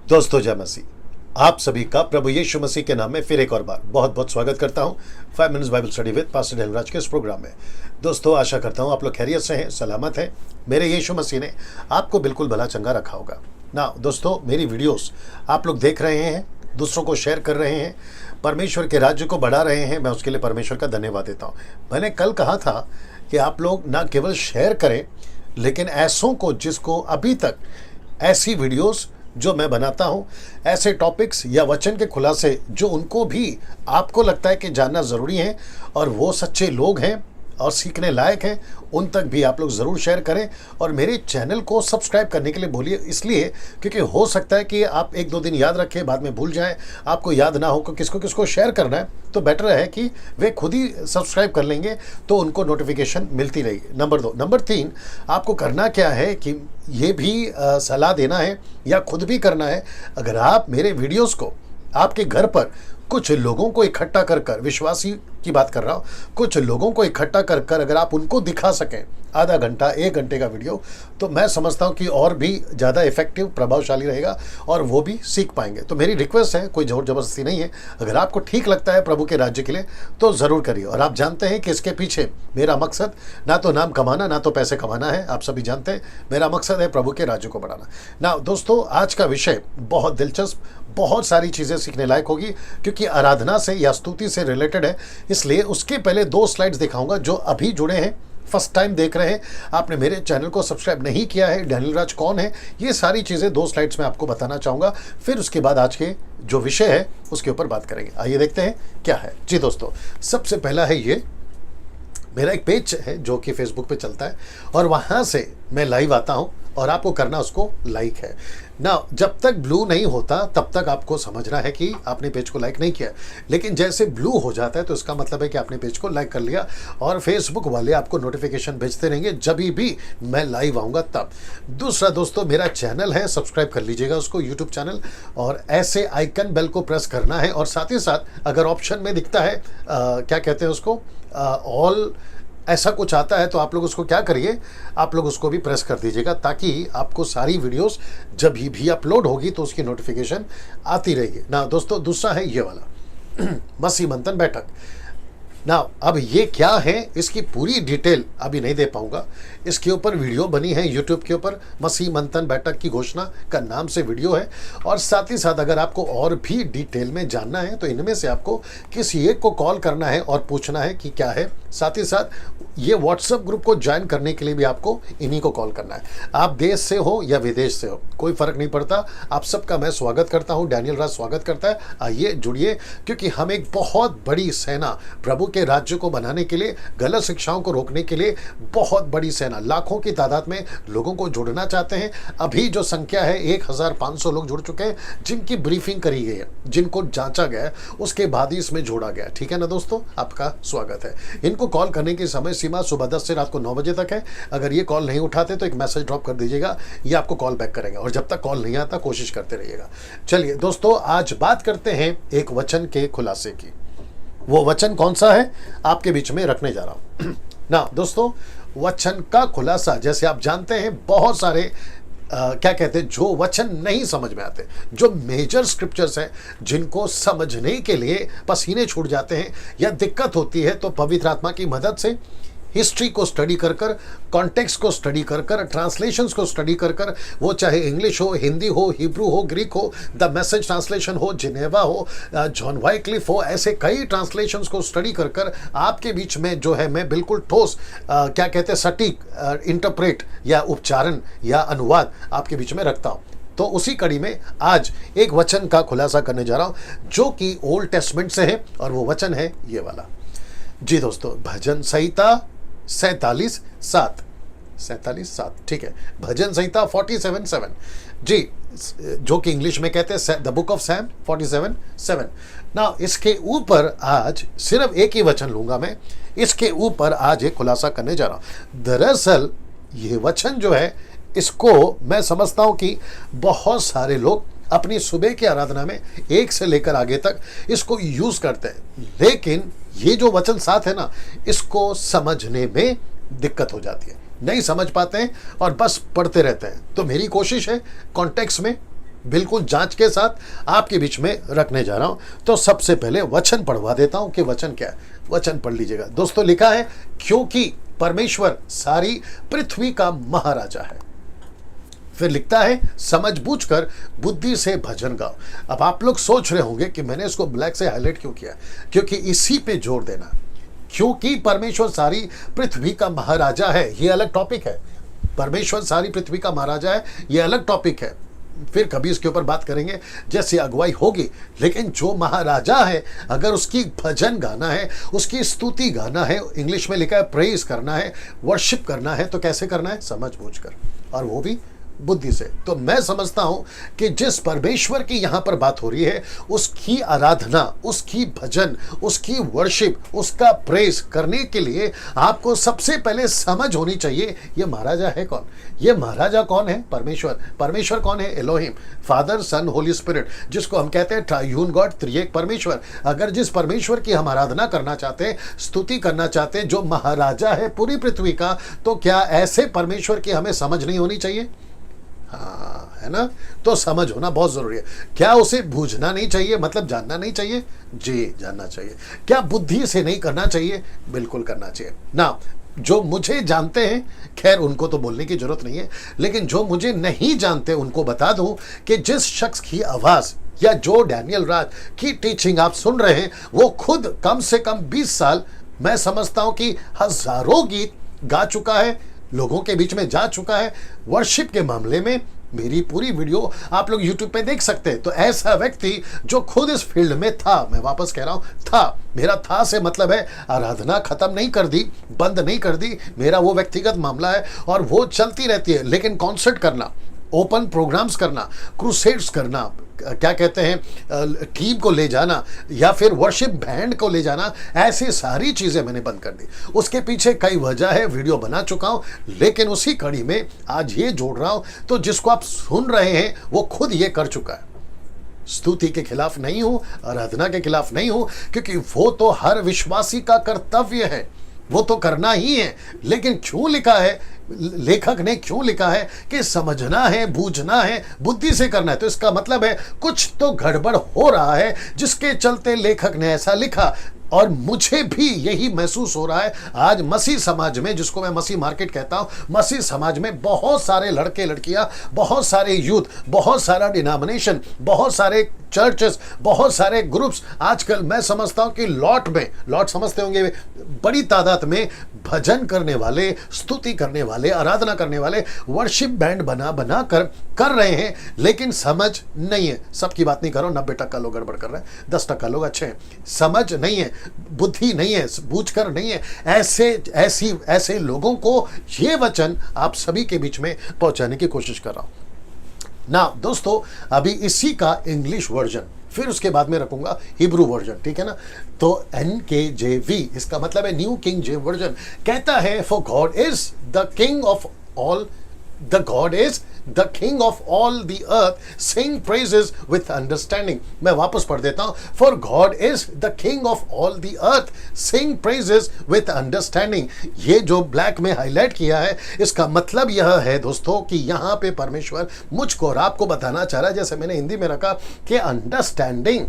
दोस्तों जय मसीह। आप सभी का प्रभु यीशु मसीह के नाम में फिर एक और बार बहुत बहुत स्वागत करता हूं 5 minutes Bible study with pastor Daniel Raj के इस प्रोग्राम में। दोस्तों आशा करता हूं आप लोग खैरियत से हैं, सलामत हैं। मेरे यीशु मसीह ने आपको बिल्कुल भला चंगा रखा होगा ना। दोस्तों मेरी वीडियोस आप लोग देख रहे हैं, दूसरों को शेयर कर रहे हैं, परमेश्वर के राज्य को बढ़ा रहे हैं। मैं उसके लिए परमेश्वर का धन्यवाद देता हूँ। मैंने कल कहा था कि आप लोग ना केवल शेयर करें, लेकिन ऐसों को जिसको अभी तक ऐसी वीडियोस जो मैं बनाता हूं, ऐसे टॉपिक्स या वचन के खुलासे जो उनको भी आपको लगता है कि जानना ज़रूरी है और वो सच्चे लोग हैं और सीखने लायक हैं, उन तक भी आप लोग ज़रूर शेयर करें। और मेरे चैनल को सब्सक्राइब करने के लिए बोलिए, इसलिए क्योंकि हो सकता है कि आप एक दो दिन याद रखें, बाद में भूल जाएं, आपको याद ना हो कि किसको किसको शेयर करना है। तो बेटर है कि वे खुद ही सब्सक्राइब कर लेंगे तो उनको नोटिफिकेशन मिलती रहेगी। नंबर 2। नंबर 3, आपको करना क्या है कि ये भी सलाह देना है या खुद भी करना है। अगर आप मेरे वीडियोस को आपके घर पर कुछ लोगों को इकट्ठा कर विश्वासी की बात कर रहा हूँ, कुछ लोगों को इकट्ठा कर अगर आप उनको दिखा सकें आधा घंटा 1 घंटे का वीडियो, तो मैं समझता हूँ कि और भी ज़्यादा इफेक्टिव प्रभावशाली रहेगा और वो भी सीख पाएंगे। तो मेरी रिक्वेस्ट है, कोई जोर जबरदस्ती नहीं है। अगर आपको ठीक लगता है प्रभु के राज्य के लिए तो ज़रूर करिए। और आप जानते हैं कि इसके पीछे मेरा मकसद ना तो नाम कमाना ना तो पैसे कमाना है। आप सभी जानते हैं मेरा मकसद है प्रभु के राज्य को बढ़ाना। ना दोस्तों, आज का विषय बहुत दिलचस्प, बहुत सारी चीज़ें सीखने लायक होगी क्योंकि आराधना से या स्तुति से रिलेटेड है। इसलिए उसके पहले 2 स्लाइड्स दिखाऊंगा। जो अभी जुड़े हैं, फर्स्ट टाइम देख रहे हैं, आपने मेरे चैनल को सब्सक्राइब नहीं किया है, डैनियल राज कौन है, ये सारी चीज़ें 2 स्लाइड्स में आपको बताना चाहूँगा। फिर उसके बाद आज के जो विषय है उसके ऊपर बात करेंगे। आइए देखते हैं क्या है। जी दोस्तों, सबसे पहला है ये मेरा एक पेज है जो कि फेसबुक पे चलता है और वहाँ से मैं लाइव आता हूँ और आपको करना उसको लाइक है ना। जब तक ब्लू नहीं होता तब तक आपको समझना है कि आपने पेज को लाइक नहीं किया, लेकिन जैसे ब्लू हो जाता है तो इसका मतलब है कि आपने पेज को लाइक कर लिया। और फेसबुक वाले आपको नोटिफिकेशन भेजते रहेंगे जब भी मैं लाइव आऊँगा तब। दूसरा दोस्तों, मेरा चैनल है, सब्सक्राइब कर लीजिएगा उसको, यूट्यूब चैनल, और ऐसे आइकन बेल को प्रेस करना है। और साथ ही साथ अगर ऑप्शन में दिखता है क्या कहते हैं उसको, ऑल ऐसा कुछ आता है, तो आप लोग उसको क्या करिए, आप लोग उसको भी प्रेस कर दीजिएगा ताकि आपको सारी वीडियोस जब भी अपलोड होगी तो उसकी नोटिफिकेशन आती रहेगी ना। दोस्तों दूसरा है ये वाला मसीह मंथन बैठक ना। अब ये क्या है, इसकी पूरी डिटेल अभी नहीं दे पाऊंगा। इसके ऊपर वीडियो बनी है यूट्यूब के ऊपर, मसीह मंथन बैठक की घोषणा का नाम से वीडियो है। और साथ ही साथ अगर आपको और भी डिटेल में जानना है तो इनमें से आपको किसी एक को कॉल करना है और पूछना है कि क्या है। साथ ही साथ ये व्हाट्सएप ग्रुप को ज्वाइन करने के लिए भी आपको इन्हीं को कॉल करना है। आप देश से हो या विदेश से हो, कोई फर्क नहीं पड़ता। आप सबका मैं स्वागत करता हूँ, डैनियल राज स्वागत करता है। आइए जुड़िए, क्योंकि हम एक बहुत बड़ी सेना प्रभु के राज्य को बनाने के लिए, गलत शिक्षाओं को रोकने के लिए बहुत बड़ी सेना, लाखों की तादाद में लोगों को जोड़ना चाहते हैं। अभी जो संख्या है 1500 लोग जुड़ चुके हैं, जिनकी ब्रीफिंग करी गई है, जिनको जांचा गया है, उसके बाद ही इसमें जोड़ा गया। ठीक है ना दोस्तों, आपका स्वागत है। इनको कॉल करने की समय सीमा सुबह 10 से रात को 9 बजे तक है। अगर ये कॉल नहीं उठाते तो एक मैसेज ड्रॉप कर दीजिएगा, ये आपको कॉल बैक करेंगे। और जब तक कॉल नहीं आता कोशिश करते रहिएगा। चलिए दोस्तों, आज बात करते हैं एक वचन के खुलासे की। वो वचन कौन सा है आपके बीच में रखने जा रहा हूं ना। दोस्तों वचन का खुलासा, जैसे आप जानते हैं, बहुत सारे क्या कहते हैं, जो वचन नहीं समझ में आते, जो मेजर स्क्रिप्चर्स हैं, जिनको समझने के लिए पसीने छूट जाते हैं या दिक्कत होती है, तो पवित्र आत्मा की मदद से हिस्ट्री को स्टडी कर कॉन्टेक्स्ट को स्टडी कर ट्रांसलेशंस को स्टडी कर वो चाहे इंग्लिश हो, हिंदी हो, हिब्रू हो, ग्रीक हो, द मैसेज ट्रांसलेशन हो, जिनेवा हो, जॉन वाइक्लिफ हो, ऐसे कई ट्रांसलेशंस को स्टडी कर आपके बीच में जो है मैं बिल्कुल ठोस क्या कहते हैं, सटीक इंटरप्रेट या उपचारण या अनुवाद आपके बीच में रखता हूँ। तो उसी कड़ी में आज एक वचन का खुलासा करने जा रहा हूँ जो कि ओल्ड टेस्टमेंट से है, और वो वचन है ये वाला। जी दोस्तों, भजन संहिता 47:7, ठीक है, भजन संहिता 47:7 जी, जो कि इंग्लिश में कहते हैं द बुक ऑफ सैम 47:7 ना। इसके ऊपर आज सिर्फ एक ही वचन लूंगा मैं, इसके ऊपर आज एक खुलासा करने जा रहा हूं। दरअसल ये वचन जो है, इसको मैं समझता हूं कि बहुत सारे लोग अपनी सुबह की आराधना में 1 से लेकर आगे तक इसको यूज करते हैं, लेकिन ये जो वचन साथ है ना, इसको समझने में दिक्कत हो जाती है, नहीं समझ पाते हैं और बस पढ़ते रहते हैं। तो मेरी कोशिश है कॉन्टेक्स्ट में बिल्कुल जांच के साथ आपके बीच में रखने जा रहा हूं। तो सबसे पहले वचन पढ़वा देता हूं कि वचन क्या है। वचन पढ़ लीजिएगा दोस्तों। लिखा है, क्योंकि परमेश्वर सारी पृथ्वी का महाराजा है। फिर लिखता है, समझ बूझकर बुद्धि से भजन गाओ। अब आप लोग सोच रहे होंगे कि मैंने इसको ब्लैक से हाईलाइट क्यों किया, क्योंकि इसी पे जोर देना। क्योंकि परमेश्वर सारी पृथ्वी का महाराजा है, ये अलग टॉपिक है। परमेश्वर सारी पृथ्वी का महाराजा है, ये अलग टॉपिक है। फिर कभी इसके ऊपर बात करेंगे जैसी अगुवाई होगी। लेकिन जो महाराजा है, अगर उसकी भजन गाना है, उसकी स्तुति गाना है, इंग्लिश में लिखा है प्रेज करना है, वर्शिप करना है, तो कैसे करना है? समझ बूझकर, और वो भी बुद्धि से। तो मैं समझता हूं कि जिस परमेश्वर की यहां पर बात हो रही है, उसकी आराधना, उसकी भजन, उसकी वर्शिप, उसका प्रेज करने के लिए आपको सबसे पहले समझ होनी चाहिए ये महाराजा है कौन। ये महाराजा कौन है? परमेश्वर। परमेश्वर कौन है? एलोहिम, फादर, सन, होली स्पिरिट, जिसको हम कहते हैं ट्रायून गॉड, त्रिएक परमेश्वर। अगर जिस परमेश्वर की हम आराधना करना चाहते हैं, स्तुति करना चाहते हैं, जो महाराजा है पूरी पृथ्वी का, तो क्या ऐसे परमेश्वर की हमें समझ नहीं होनी चाहिए? हाँ, है ना? तो समझ होना बहुत जरूरी है। क्या उसे बूझना नहीं चाहिए, मतलब जानना नहीं चाहिए? जी, जानना चाहिए। क्या बुद्धि से नहीं करना चाहिए? बिल्कुल करना चाहिए ना। जो मुझे जानते हैं, खैर उनको तो बोलने की जरूरत नहीं है, लेकिन जो मुझे नहीं जानते उनको बता दूं कि जिस शख्स की आवाज या जो डैनियल राज की टीचिंग आप सुन रहे हैं, वो खुद कम से कम 20 साल, मैं समझता हूं कि हजारों गीत गा चुका है, लोगों के बीच में जा चुका है। वर्शिप के मामले में मेरी पूरी वीडियो आप लोग YouTube पे देख सकते हैं। तो ऐसा व्यक्ति जो खुद इस फील्ड में था, मैं वापस कह रहा हूं था, मेरा था से मतलब है आराधना खत्म नहीं कर दी, बंद नहीं कर दी, मेरा वो व्यक्तिगत मामला है और वो चलती रहती है। लेकिन कॉन्सर्ट करना, ओपन प्रोग्राम्स करना, क्रूसेड्स करना, क्या कहते हैं, टीम को ले जाना या फिर वर्शिप बैंड को ले जाना, ऐसी सारी चीजें मैंने बंद कर दी। उसके पीछे कई वजह है, वीडियो बना चुका हूं, लेकिन उसी कड़ी में आज ये जोड़ रहा हूं। तो जिसको आप सुन रहे हैं वो खुद ये कर चुका है। स्तुति के खिलाफ नहीं हूं, आराधना के खिलाफ नहीं हूं, क्योंकि वो तो हर विश्वासी का कर्तव्य है, वो तो करना ही है। लेकिन क्यों लिखा है, लेखक ने क्यों लिखा है कि समझना है, बूझना है, बुद्धि से करना है, तो इसका मतलब है कुछ तो गड़बड़ हो रहा है, जिसके चलते लेखक ने ऐसा लिखा। और मुझे भी यही महसूस हो रहा है आज मसीह समाज में, जिसको मैं मसीह मार्केट कहता हूं, मसीह समाज में बहुत सारे लड़के लड़कियां, बहुत सारे यूथ, बहुत सारा डिनोमिनेशन, बहुत सारे चर्चेस, बहुत सारे ग्रुप्स, आजकल मैं समझता हूं कि लॉट समझते होंगे, बड़ी तादाद में भजन करने वाले, स्तुति करने वाले, आराधना करने वाले वर्शिप बैंड बना कर रहे हैं, लेकिन समझ नहीं है। सबकी बात नहीं कर रहा हूं, 90% लोग गड़बड़ कर रहे हैं, 10% लोग अच्छे हैं। समझ नहीं है, बुद्धि नहीं है, बूझकर नहीं है। ऐसे लोगों को ये वचन आप सभी के बीच में पहुंचाने की कोशिश कर रहा हूं ना। दोस्तों, अभी इसी का इंग्लिश वर्जन, फिर उसके बाद में रखूंगा हिब्रू वर्जन, ठीक है ना। तो NKJV, इसका मतलब है न्यू किंग जेम्स वर्जन, कहता है, for God is the king of all, the God is the king of all the earth, sing praises with understanding। मैं वापस पढ़ देता हूं, for God is the king of all the earth, sing praises with understanding। ये जो black में highlight किया है, इसका मतलब यह है दोस्तों कि यहां पे परमेश्वर मुझको और आपको बताना चाह रहा है, जैसे मैंने हिंदी में रखा कि अंडरस्टैंडिंग,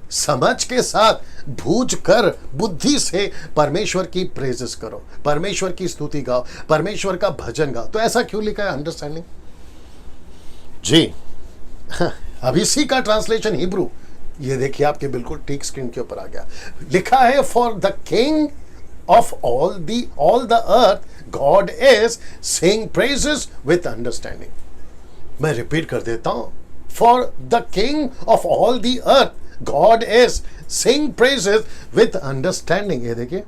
समझ के साथ, बूझ कर, बुद्धि से परमेश्वर की प्रेजेस करो, परमेश्वर की स्तुति गाओ, परमेश्वर का भजन गाओ। तो ऐसा क्यों लिखा है अंडरस्टैंडिंग? जी, अब इसी का ट्रांसलेशन हिब्रू, ये देखिए आपके बिल्कुल ठीक स्क्रीन के ऊपर आ गया। लिखा है, for the king of all the earth God is sing praises with understanding. मैं रिपीट कर देता हूं, for the king of all the earth God is sing praises with understanding। ये देखिए,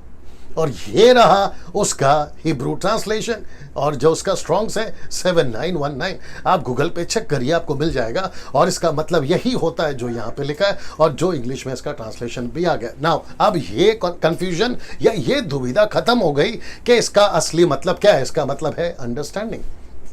और ये रहा उसका हिब्रू ट्रांसलेशन, और जो उसका स्ट्रॉन्ग्स है 7919, आप गूगल पे चेक करिए, आपको मिल जाएगा। और इसका मतलब यही होता है जो यहाँ पे लिखा है, और जो इंग्लिश में इसका ट्रांसलेशन भी आ गया। नाउ अब ये कंफ्यूजन या ये दुविधा खत्म हो गई कि इसका असली मतलब क्या है। इसका मतलब है अंडरस्टैंडिंग।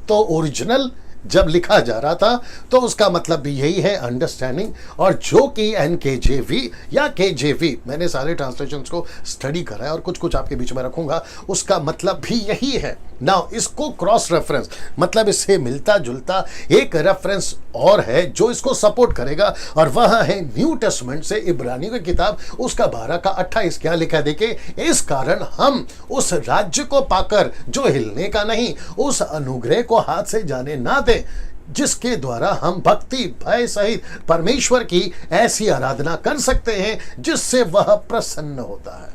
तो ओरिजिनल जब लिखा जा रहा था तो उसका मतलब भी यही है, अंडरस्टैंडिंग। और जो कि एनकेजेवी या केजेवी, मैंने सारे ट्रांसलेशंस को स्टडी करा है और कुछ कुछ आपके बीच में रखूंगा, उसका मतलब भी यही है। नाउ इसको क्रॉस रेफरेंस, मतलब इससे मिलता जुलता एक रेफरेंस और है जो इसको सपोर्ट करेगा, और वह है न्यू टेस्टमेंट से इब्रानियों की किताब उसका 12 का 28। क्या लिखा है देखिए, इस कारण हम उस राज्य को पाकर जो हिलने का नहीं, उस अनुग्रह को हाथ से जाने ना दे जिसके द्वारा हम भक्ति भय सहित परमेश्वर की ऐसी आराधना कर सकते हैं जिससे वह प्रसन्न होता है।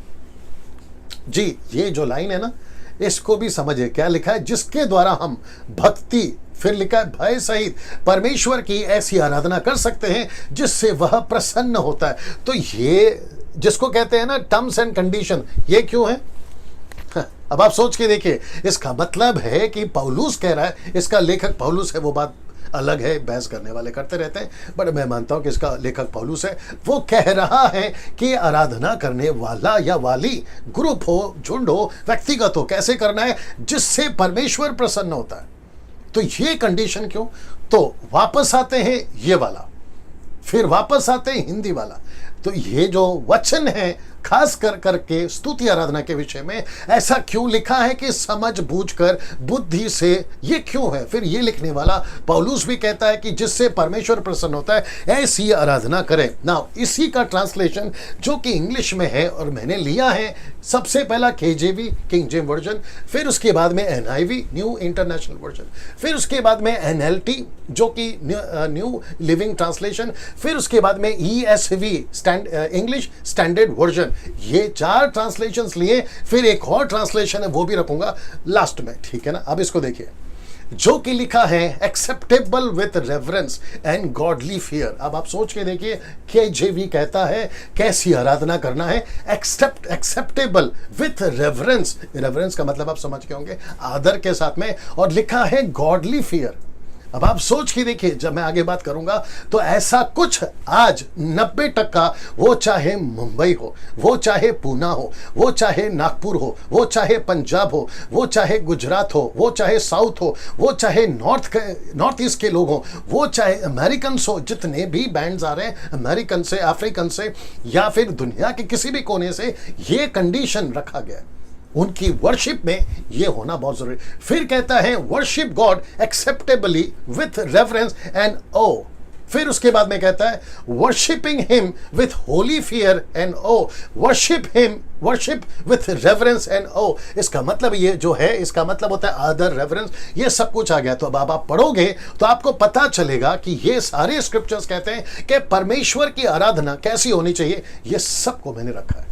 जी, ये जो लाइन है ना, इसको भी समझिए क्या लिखा है, जिसके द्वारा हम भक्ति, फिर लिखा है भय सहित परमेश्वर की ऐसी आराधना कर सकते हैं जिससे वह प्रसन्न होता है। तो ये जिसको कहते हैं ना टर्म्स एंड कंडीशन, ये क्यों है? अब आप सोच के देखिए, इसका मतलब है कि पौलुस कह रहा है, इसका लेखक पौलुस है, वो बात अलग है, बहस करने वाले करते रहते हैं, बट मैं मानता हूं कि इसका लेखक पौलुस है। वो कह रहा है कि आराधना करने वाला या वाली, ग्रुप हो, झुंड हो, व्यक्तिगत हो, कैसे करना है जिससे परमेश्वर प्रसन्न होता है। तो ये कंडीशन क्यों? तो वापस आते हैं ये वाला, फिर वापस आते हैं हिंदी वाला। तो ये जो वचन है खास कर करके स्तुति आराधना के विषय में, ऐसा क्यों लिखा है कि समझ बूझकर बुद्धि से, ये क्यों है? फिर ये लिखने वाला पौलुस भी कहता है कि जिससे परमेश्वर प्रसन्न होता है ऐसी आराधना करें। ना इसी का ट्रांसलेशन जो कि इंग्लिश में है, और मैंने लिया है सबसे पहला केजेवी किंग जेम वर्जन, फिर उसके बाद में एनआईवी न्यू इंटरनेशनल वर्जन, फिर उसके बाद में एनएलटी जो कि न्यू लिविंग ट्रांसलेशन, फिर उसके बाद में ईएसवी इंग्लिश स्टैंडर्ड वर्जन। ये 4 ट्रांसलेशंस लिए, फिर एक और ट्रांसलेशन है वो भी रखूंगा लास्ट में, ठीक है ना। अब इसको देखिए, जो कि लिखा है acceptable with reverence and godly fear. अब आप सोच के देखिए, केजेवी कहता है कैसी आराधना करना है, एक्सेप्टेबल विथ रेवरेंस, रेवरेंस का मतलब आप समझ के होंगे, आदर के साथ में, और लिखा है गॉडली फियर। अब आप सोच के देखिए, जब मैं आगे बात करूंगा तो ऐसा कुछ आज 90%, वो चाहे मुंबई हो, वो चाहे पूना हो, वो चाहे नागपुर हो, वो चाहे पंजाब हो, वो चाहे गुजरात हो, वो चाहे साउथ हो, वो चाहे नॉर्थ ईस्ट के लोग हो, वो चाहे अमेरिकन हो, जितने भी बैंड्स आ रहे हैं अमेरिकन से, अफ्रीकन से, या फिर दुनिया के किसी भी कोने से, ये कंडीशन रखा गया है। उनकी वर्शिप में ये होना बहुत जरूरी। फिर कहता है worship God acceptably with reverence and awe. फिर उसके बाद में कहता है worshipping him with holy fear and awe, worship with reverence and awe. इसका मतलब ये जो है, इसका मतलब होता है आदर, रेफरेंस, ये सब कुछ आ गया। तो अब आप पढ़ोगे तो आपको पता चलेगा कि ये सारे स्क्रिप्चर्स कहते हैं कि परमेश्वर की आराधना कैसी होनी चाहिए। ये सबको मैंने रखा है।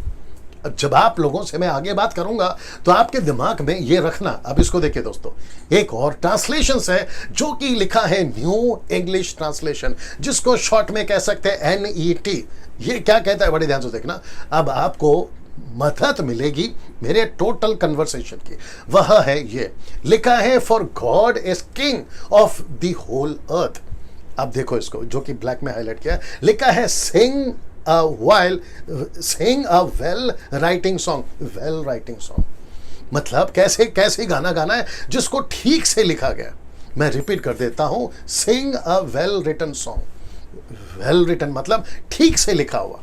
जब आप लोगों से मैं आगे बात करूंगा तो आपके दिमाग में ये रखना। अब इसको देखिए दोस्तों, एक और ट्रांसलेशन है जो कि लिखा है न्यू इंग्लिश ट्रांसलेशन, जिसको शॉर्ट में कह सकते हैं NET। ये क्या कहता है, बड़े ध्यान से देखना। अब आपको मदद मिलेगी मेरे टोटल कन्वर्सेशन की। वह है, ये लिखा है for God is king of the whole earth. अब देखो इसको, जो कि ब्लैक में हाईलाइट किया है, लिखा है सिंग a well writing song, well writing song मतलब कैसे गाना गाना है जिसको ठीक से लिखा गया। मैं रिपीट कर देता हूं, sing a well written song, well written मतलब ठीक से लिखा हुआ।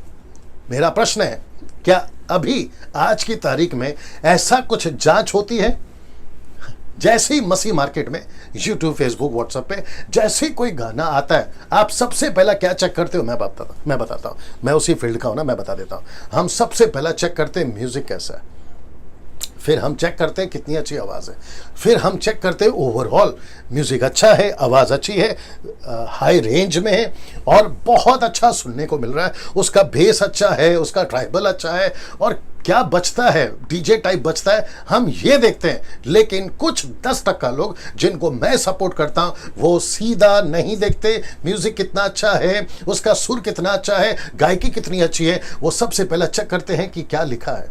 मेरा प्रश्न है, क्या अभी आज की तारीख में ऐसा कुछ जांच होती है? जैसे ही मसीह मार्केट में यूट्यूब, फेसबुक, व्हाट्सएप पे जैसे ही कोई गाना आता है, आप सबसे पहला क्या चेक करते हो? मैं बताता हूँ, मैं उसी फील्ड का हूँ ना, मैं बता देता हूँ। हम सबसे पहला चेक करते हैं म्यूजिक कैसा है, फिर हम चेक करते हैं कितनी अच्छी आवाज़ है, फिर हम चेक करते हैं ओवरऑल म्यूजिक अच्छा है, आवाज़ अच्छी है, हाई रेंज में है और बहुत अच्छा सुनने को मिल रहा है, उसका बेस अच्छा है, उसका ट्राइबल अच्छा है, और क्या बचता है, डीजे टाइप बचता है, हम ये देखते हैं। लेकिन कुछ 10% लोग जिनको मैं सपोर्ट करता हूं, वो सीधा नहीं देखते म्यूजिक कितना अच्छा है, उसका सुर कितना अच्छा है, गायकी कितनी अच्छी है। वो सबसे पहले चेक करते हैं कि क्या लिखा है,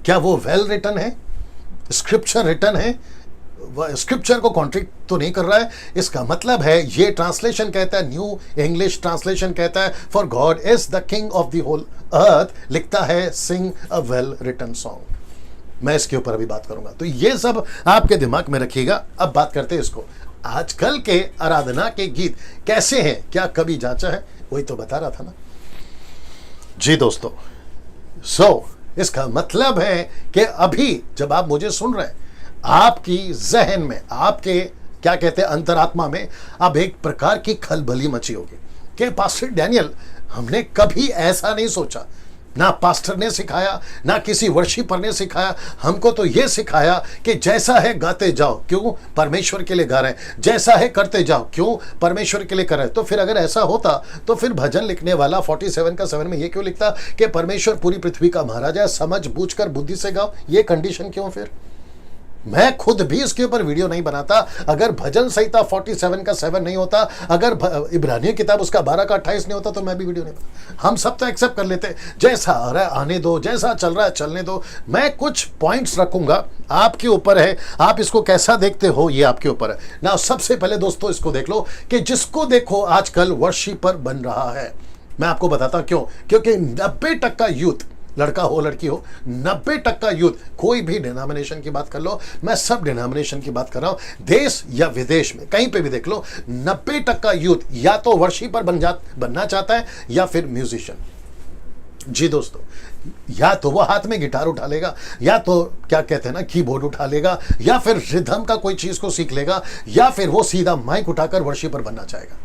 क्या वो वेल रिटन है, स्क्रिप्चर रिटन है, स्क्रिप्चर को कॉन्ट्रिक्ट तो नहीं कर रहा है। इसका मतलब है, ये ट्रांसलेशन कहता है, न्यू इंग्लिश ट्रांसलेशन कहता है for God is the king of the whole earth, लिखता है sing a well written song. मैं इसके ऊपर अभी बात करूंगा, तो ये सब आपके दिमाग में रखिएगा। अब बात करते हैं इसको, आजकल के आराधना के गीत कैसे हैं, क्या कभी जांचा है? वही तो बता रहा था ना जी दोस्तों। इसका मतलब है कि अभी जब आप मुझे सुन रहे हैं, आपकी जहन में, आपके क्या कहते हैं अंतरात्मा में अब एक प्रकार की खलबली मची होगी कि पास्टर डैनियल, हमने कभी ऐसा नहीं सोचा, ना पास्टर ने सिखाया, ना किसी वर्शिपर ने सिखाया। हमको तो ये सिखाया कि जैसा है गाते जाओ, क्यों? परमेश्वर के लिए गा रहे हैं। जैसा है करते जाओ, क्यों? परमेश्वर के लिए कर रहे हैं। तो फिर अगर ऐसा होता तो फिर भजन लिखने वाला 47 में ये क्यों लिखता कि परमेश्वर पूरी पृथ्वी का महाराजा है, समझ बूझ कर बुद्धि से गाओ? ये कंडीशन क्यों? फिर मैं खुद भी इसके ऊपर वीडियो नहीं बनाता अगर भजन संहिता 47 नहीं होता, अगर इब्रानियों किताब उसका 12 नहीं होता, तो मैं भी वीडियो नहीं बनाता। हम सब तो एक्सेप्ट कर लेते, जैसा आ रहा है आने दो, जैसा चल रहा है चलने दो। मैं कुछ पॉइंट्स रखूंगा, आपके ऊपर है, आप इसको कैसा देखते हो ये आपके ऊपर है ना। सबसे पहले दोस्तों इसको देख लो कि जिसको देखो आजकल वर्शिपर बन रहा है। मैं आपको बताता क्यों, क्योंकि 90% यूथ, लड़का हो लड़की हो, 90% यूथ, कोई भी डिनोमिनेशन की बात कर लो, मैं सब डिनोमिनेशन की बात कर रहा हूं, देश या विदेश में कहीं पे भी देख लो, 90% यूथ या तो वर्शिपर बनना चाहता है या फिर म्यूजिशियन। जी दोस्तों, या तो वो हाथ में गिटार उठा लेगा, या तो क्या कहते हैं ना कीबोर्ड उठा लेगा, या फिर रिदम का कोई चीज को सीख लेगा, या फिर वो सीधा माइक उठाकर वर्शिपर बनना चाहेगा।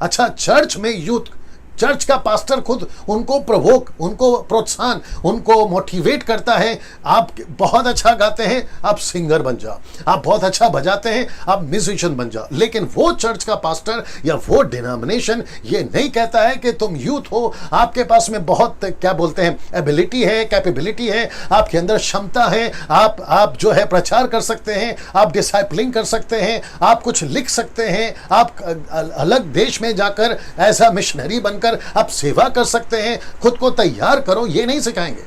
अच्छा, चर्च में यूथ, चर्च का पास्टर खुद उनको प्रवोक, उनको प्रोत्साहन, उनको मोटिवेट करता है, आप बहुत अच्छा गाते हैं, आप सिंगर बन जाओ, आप बहुत अच्छा बजाते हैं, आप म्यूजिशियन बन जाओ। लेकिन वो चर्च का पास्टर या वो डिनोमिनेशन ये नहीं कहता है कि तुम यूथ हो, आपके पास में बहुत क्या बोलते हैं एबिलिटी है, कैपेबिलिटी है, आपके अंदर क्षमता है, आप जो है प्रचार कर सकते हैं, आप डिसाइपलिंग कर सकते हैं, आप कुछ लिख सकते हैं, आप अलग देश में जाकर ऐसा मिशनरी बनकर आप सेवा कर सकते हैं, खुद को तैयार करो। ये नहीं सिखाएंगे।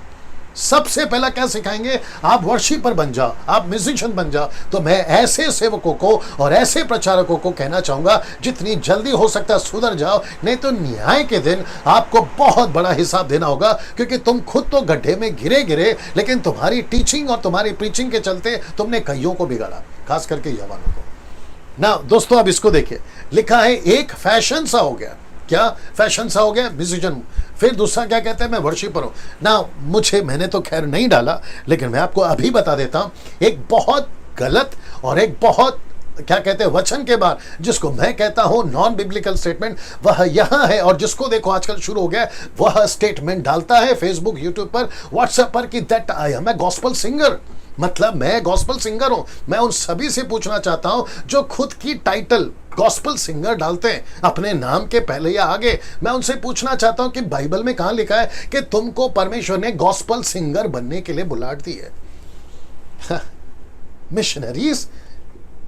सबसे पहला क्या सिखाएंगे? आप वर्शिपर बन जाओ, आप म्यूजिशियन बन जाओ। तो मैं ऐसे सेवकों को और ऐसे प्रचारकों को कहना चाहूंगा, जितनी जल्दी हो सकता है सुधर जाओ, नहीं तो न्याय के दिन आपको बहुत बड़ा हिसाब देना होगा। क्योंकि तुम खुद तो गड्ढे में गिरे, लेकिन तुम्हारी टीचिंग और तुम्हारी प्रीचिंग के चलते तुमने कईयों को बिगाड़ा, खास करके यवानों को ना। दोस्तों अब इसको देखिए, लिखा है एक फैशन सा हो गया। क्या फैशन सा हो गया? म्यूजिशियन। फिर दूसरा क्या कहते हैं? मैं वर्शिपर हूं ना। मैंने तो खैर नहीं डाला, लेकिन मैं आपको अभी बता देता हूं, एक बहुत गलत और एक बहुत क्या कहते हैं वचन के बाद, जिसको मैं कहता हूं नॉन बिब्लिकल स्टेटमेंट, वह यहां है। और जिसको देखो आजकल शुरू हो गया, वह स्टेटमेंट डालता है फेसबुक, यूट्यूब पर, व्हाट्सएप पर कि that I am a gospel singer. मतलब मैं गॉस्पेल सिंगर हूं। मैं उन सभी से पूछना चाहता हूं जो खुद की टाइटल गॉस्पेल सिंगर डालते हैं अपने नाम के पहले या आगे। मैं उनसे पूछना चाहता हूं कि बाइबल में कहां लिखा है कि तुमको परमेश्वर ने गॉस्पेल सिंगर बनने के लिए बुलाट दी है? मिशनरीज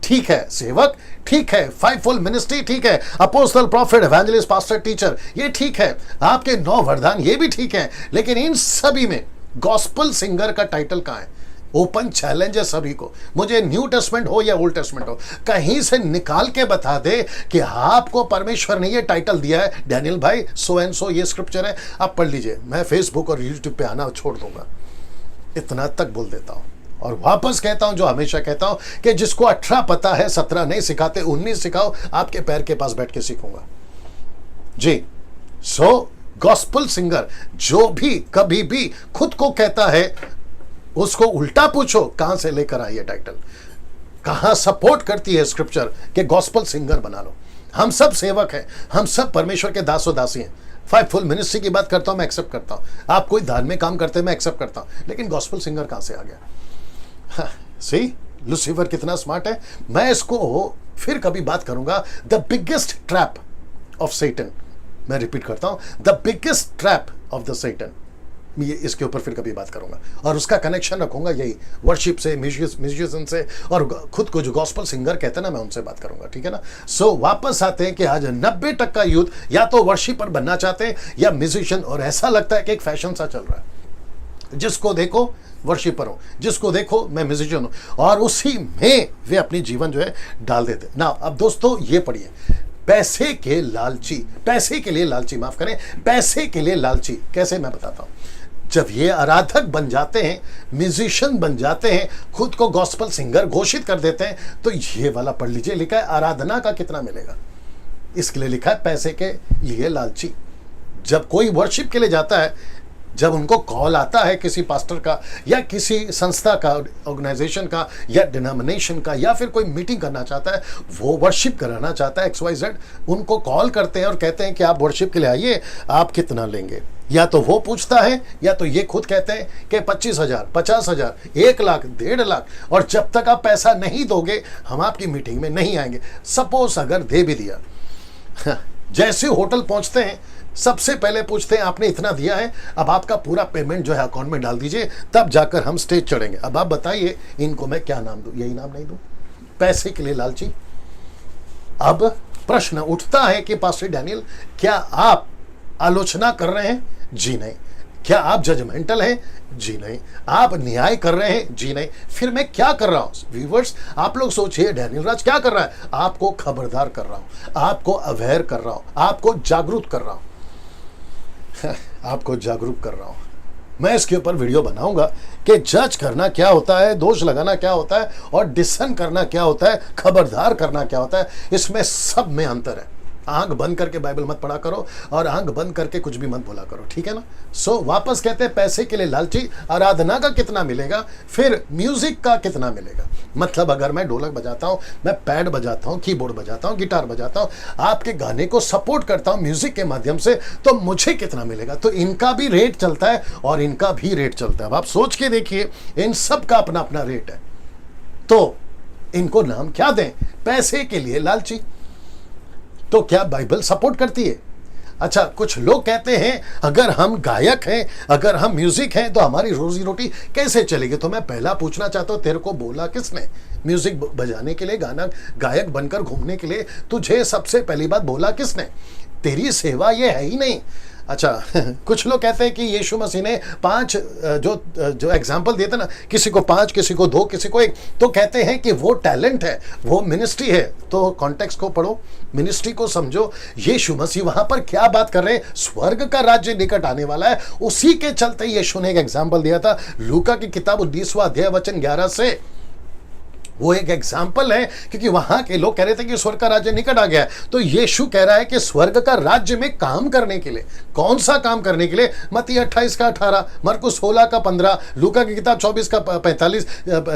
ठीक है, सेवक ठीक है, फाइवफोल्ड मिनिस्ट्री ठीक है, apostle, profit, evangelist, pastor, teacher, ये ठीक है, आपके 9 वरदान ये भी ठीक है। लेकिन इन सभी में गॉस्पेल सिंगर का टाइटल कहां है? ओपन चैलेंज है सभी को, मुझे न्यू टेस्टमेंट हो या ओल्ड टेस्टमेंट हो, कहीं से निकाल के बता दे कि आपको परमेश्वर ने ये टाइटल दिया है, डैनियल भाई सो एंड सो ये स्क्रिप्चर है, आप पढ़ लीजिए। मैं फेसबुक और यूट्यूब पे आना छोड़ दूंगा, इतना तक बोल देता हूं। और वापस कहता हूं जो हमेशा कहता हूं कि जिसको 18 पता है 17 नहीं सिखाते, 19 सिखाओ, आपके पैर के पास बैठ के सीखूंगा जी। गॉस्पेल सिंगर जो भी कभी भी खुद को कहता है, उसको उल्टा पूछो कहां से लेकर आई है टाइटल, कहां सपोर्ट करती है स्क्रिप्चर कि गॉस्पेल सिंगर बना लो। हम सब सेवक हैं, हम सब परमेश्वर के दासो दासी हैं। फाइवफुल मिनिस्ट्री की बात करता हूं, मैं एक्सेप्ट करता हूं। आप कोई धार्मिक काम करते हैं, मैं एक्सेप्ट करता हूं। लेकिन गॉस्पेल सिंगर कहां से आ गया? सी लूसीफर कितना स्मार्ट है। मैं इसको फिर कभी बात करूंगा, the biggest trap of Satan. मैं रिपीट करता हूं, the biggest trap of the Satan. ये इसके ऊपर फिर कभी बात करूंगा और उसका कनेक्शन रखूंगा यही वर्शिप से, म्यूजिशियन से, और खुद को जो गॉस्पेल सिंगर कहते हैं ना, मैं उनसे बात करूंगा, ठीक है ना। वापस आते हैं कि आज 90% यूथ या तो वर्शिपर बनना चाहते हैं या म्यूजिशियन, और ऐसा लगता है कि एक फैशन सा चल रहा है। जिसको देखो वर्शिपर हो, जिसको देखो मैं म्यूजिशियन हूं, और उसी में वे अपनी जीवन जो है डाल देते ना। अब दोस्तों ये पढ़िए, पैसे के लालची, पैसे के लिए लालची, माफ करें, पैसे के लिए लालची कैसे, मैं बताता हूं। जब ये आराधक बन जाते हैं, म्यूजिशियन बन जाते हैं, खुद को गॉस्पल सिंगर घोषित कर देते हैं, तो ये वाला पढ़ लीजिए, लिखा है आराधना का कितना मिलेगा। इसके लिए लिखा है पैसे के लिए लालची। जब कोई वर्शिप के लिए जाता है, जब उनको कॉल आता है किसी पास्टर का या किसी संस्था का, ऑर्गेनाइजेशन का या डिनोमिनेशन का, या फिर कोई मीटिंग करना चाहता है, वो वर्शिप कराना चाहता है XYZ, उनको कॉल करते हैं और कहते हैं कि आप वर्शिप के लिए आइए, आप कितना लेंगे। या तो वो पूछता है या तो ये खुद कहते हैं कि 25,000, 50,000, 1 लाख, 1.5 लाख, और जब तक आप पैसा नहीं दोगे हम आपकी मीटिंग में नहीं आएंगे। सपोज अगर दे भी दिया, जैसे होटल पहुंचते हैं सबसे पहले पूछते हैं आपने इतना दिया है, अब आपका पूरा पेमेंट जो है अकाउंट में डाल दीजिए, तब जाकर हम स्टेज चढ़ेंगे। अब आप बताइए इनको मैं क्या नाम दूं? यही नाम नहीं दूं? पैसे के लिए लालची। अब प्रश्न उठता है कि पास्टर डैनियल, क्या आप आलोचना कर रहे हैं? जी नहीं। क्या आप जजमेंटल हैं? जी नहीं। आप न्याय कर रहे हैं? जी नहीं। फिर मैं क्या कर रहा हूं? व्यूअर्स, आप लोग सोचिए डैनियल राज क्या कर रहा है? आपको खबरदार कर रहा हूं, आपको अवेयर कर रहा हूं, आपको जागरूक कर रहा हूं आपको जागरूक कर रहा हूं। मैं इसके ऊपर वीडियो बनाऊंगा कि जज करना क्या होता है, दोष लगाना क्या होता है, और डिसन करना क्या होता है, खबरदार करना क्या होता है। इसमें सब में अंतर है। आंख बंद करके बाइबल मत पढ़ा करो और आंख बंद करके कुछ भी मत बोला करो, ठीक है ना। सो वापस कहते हैं पैसे के लिए लालची, आराधना का कितना मिलेगा, फिर म्यूजिक का कितना मिलेगा। मतलब अगर मैं ढोलक बजाता हूं, मैं पैड बजाता हूं, कीबोर्ड बजाता हूं, गिटार बजाता हूं, आपके गाने को सपोर्ट करता हूं म्यूजिक के माध्यम से, तो मुझे कितना मिलेगा। तो इनका भी रेट चलता है और इनका भी रेट चलता है। अब आप सोच के देखिए, इन सब का अपना अपना रेट है, तो इनको नाम क्या दें? पैसे के लिए लालची। तो क्या बाइबल सपोर्ट करती है? अच्छा, कुछ लोग कहते हैं अगर हम गायक हैं, अगर हम म्यूजिक हैं, तो हमारी रोजी रोटी कैसे चलेगी। तो मैं पहला पूछना चाहता हूं, तेरे को बोला किसने? म्यूजिक बजाने के लिए, गाना गायक बनकर घूमने के लिए तुझे सबसे पहली बात बोला किसने? तेरी सेवा ये है ही नहीं। अच्छा, कुछ लोग कहते हैं कि यीशु मसीह ने 5 जो एग्जाम्पल देते ना, किसी को 5, किसी को 2, किसी को 1, तो कहते हैं कि वो टैलेंट है, वो मिनिस्ट्री है। तो कॉन्टेक्स्ट को पढ़ो, मिनिस्ट्री को समझो। यीशु मसीह वहां पर क्या बात कर रहे हैं? स्वर्ग का राज्य निकट आने वाला है, उसी के चलते यीशु ने एक एग्जाम्पल दिया था। लूका की किताब 19वां अध्याय वचन 11 से वो एक एग्जाम्पल है, क्योंकि वहां के लोग कह रहे थे कि स्वर्ग का राज्य निकट आ गया है। तो यीशु कह रहा है कि स्वर्ग का राज्य में काम करने के लिए, कौन सा काम करने के लिए? मत्ती 28 का 18, मरकुस 16 का 15, लूका की किताब 24 का 45,